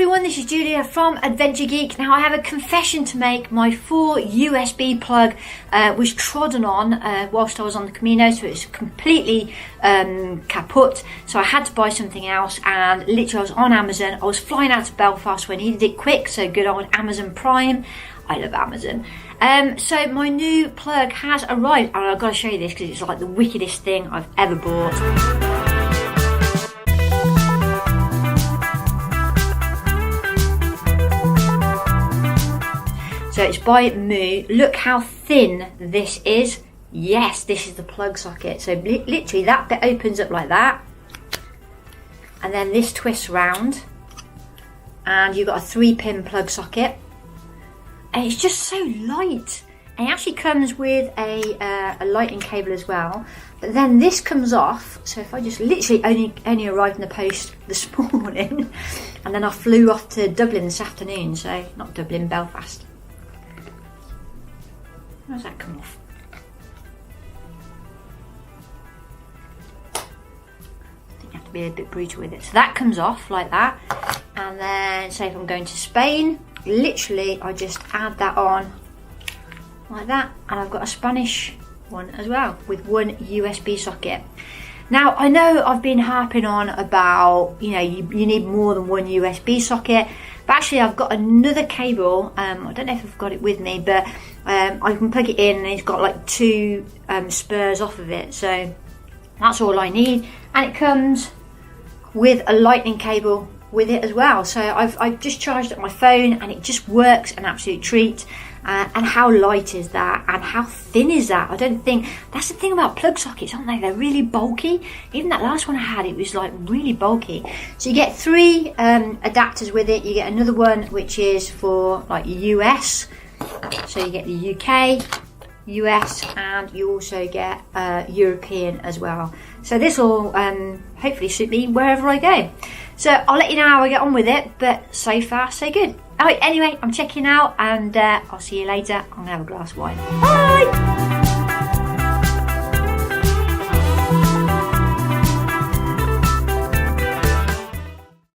everyone, this is Julia from Adventure Geek. Now I have a confession to make. My 4 USB plug was trodden on whilst I was on the Camino, so it's completely kaput. So I had to buy something else, and literally I was on Amazon. I was flying out to Belfast when I needed it quick, so good old Amazon Prime. I love Amazon. So my new plug has arrived, and I've got to show you this because it's like the wickedest thing I've ever bought. So it's by Moo. Look how thin this is. Yes, this is the plug socket. So literally that bit opens up like that. And then this twists round. And you've got a 3-pin plug socket. And it's just so light. And it actually comes with a lightning cable as well. But then this comes off. So if I just literally only arrived in the post this morning. And then I flew off to Dublin this afternoon. So not Dublin, Belfast. How does that come off? I think you have to be a bit brutal with it. So that comes off like that. And then, say if I'm going to Spain, literally I just add that on like that. And I've got a Spanish one as well with one USB socket. Now, I know I've been harping on about, you know, you need more than one USB socket. But actually, I've got another cable. I don't know if I've got it with me, but I can plug it in, and it's got like 2 spurs off of it. So that's all I need, and it comes with a lightning cable with it as well. So I've just charged up my phone, and it just works an absolute treat. And how light is that, and how thin is that? I don't think that's the thing about plug sockets, aren't they? They're really bulky. Even that last one I had, it was like really bulky. So you get 3 adapters with it. You get another one which is for like US, so you get the UK, US, and you also get European as well. So this will hopefully suit me wherever I go. So I'll let you know how I get on with it, but so far so good. Alright, anyway, I'm checking out, and I'll see you later. I'm going to have a glass of wine. Bye!